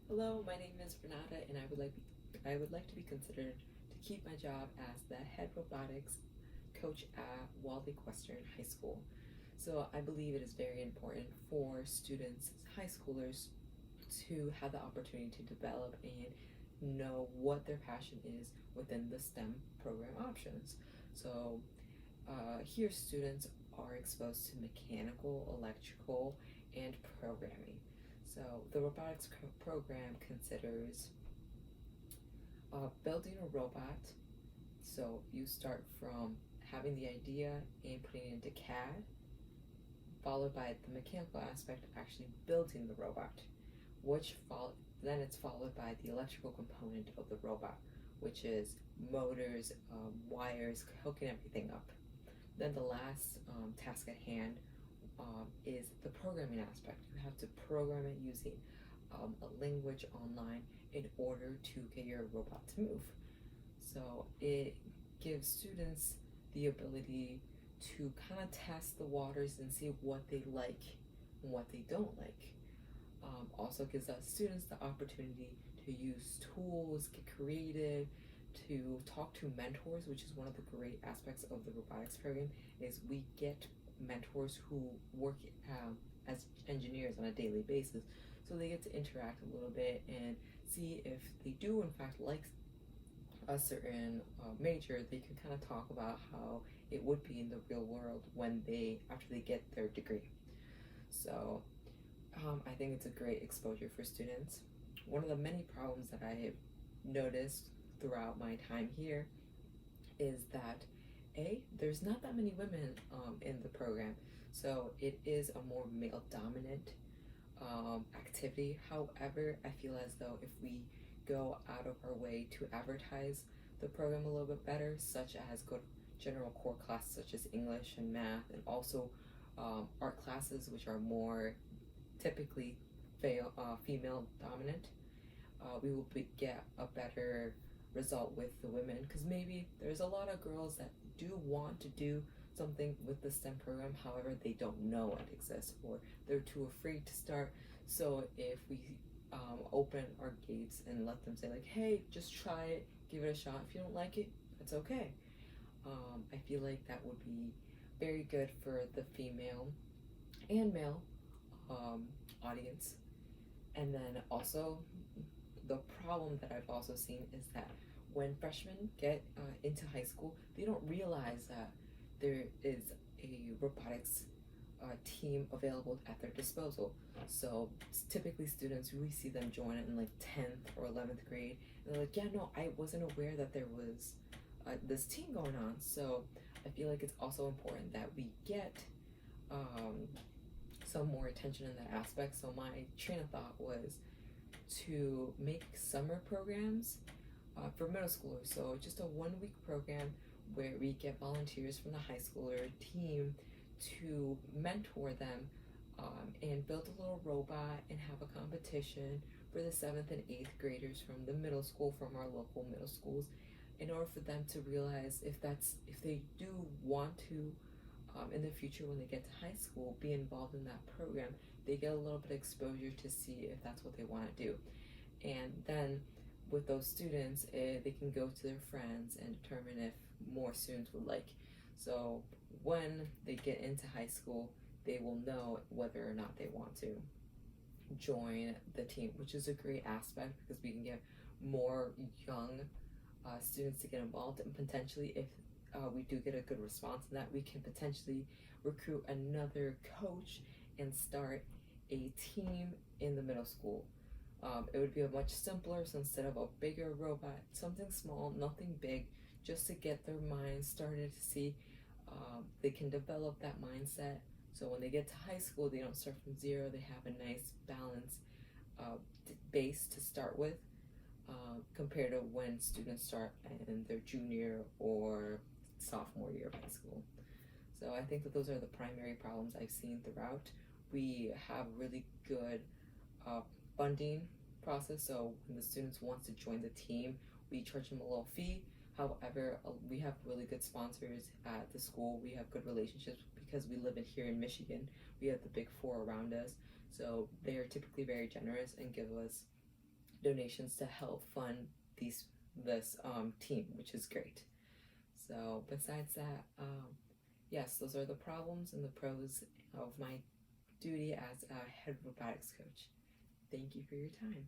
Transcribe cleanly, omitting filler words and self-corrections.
Hello, my name is Renata, and I would like to be considered to keep my job as the head robotics coach at Wally Western High School. So I believe it is very important for students, high schoolers, to have the opportunity to develop and know what their passion is within the STEM program options. So here students are exposed to mechanical, electrical, and programming. So the robotics program considers building a robot. So you start from having the idea and putting it into CAD, followed by the mechanical aspect of actually building the robot, then it's followed by the electrical component of the robot, which is motors, wires, hooking everything up. Then the last task at hand is the programming aspect. You have to program it using a language online in order to get your robot to move. So it gives students the ability to kind of test the waters and see what they like and what they don't like. Also gives us students the opportunity to use tools, get creative, to talk to mentors, which is one of the great aspects of the robotics program, is we get mentors who work as engineers on a daily basis. So they get to interact a little bit and see if they do in fact like a certain major. They can kind of talk about how it would be in the real world when after they get their degree. So I think it's a great exposure for students. One of the many problems that I have noticed throughout my time here is that there's not that many women in the program, so it is a more male dominant activity. However, I feel as though if we go out of our way to advertise the program a little bit better, such as go to general core classes such as English and math, and also art classes, which are more typically female dominant, we will get a better result with the women, because maybe there's a lot of girls that do want to do something with the STEM program, however they don't know it exists or they're too afraid to start. So if we open our gates and let them say like, hey, just try it, give it a shot. If you don't like it, that's okay. I feel like that would be very good for the female and male audience. And then also, the problem that I've also seen is that when freshmen get into high school, they don't realize that there is a robotics team available at their disposal. So typically students, we see them join it in like 10th or 11th grade, and they're like, yeah, no, I wasn't aware that there was this team going on. So I feel like it's also important that we get some more attention in that aspect. So my train of thought was to make summer programs for middle schoolers. So just a 1 week program where we get volunteers from the high schooler team to mentor them and build a little robot and have a competition for the 7th and 8th graders from the middle school, from our local middle schools, in order for them to realize if they do want to in the future when they get to high school be involved in that program, they get a little bit of exposure to see if that's what they want to do. And then with those students, they can go to their friends and determine if more students would like. So when they get into high school, they will know whether or not they want to join the team, which is a great aspect because we can get more young students to get involved, and potentially if we do get a good response in that, we can potentially recruit another coach and start a team in the middle school. It would be a much simpler, so instead of a bigger robot, something small, nothing big, just to get their minds started to see they can develop that mindset. So when they get to high school, they don't start from zero, they have a nice balance base to start with, compared to when students start in their junior or sophomore year of high school. So I think that those are the primary problems I've seen throughout. We have really good funding process. So when the students want to join the team, we charge them a little fee. However, we have really good sponsors at the school. We have good relationships because we live here in Michigan. We have the big four around us. So they are typically very generous and give us donations to help fund this team, which is great. So besides that, yes, those are the problems and the pros of my duty as a head robotics coach. Thank you for your time.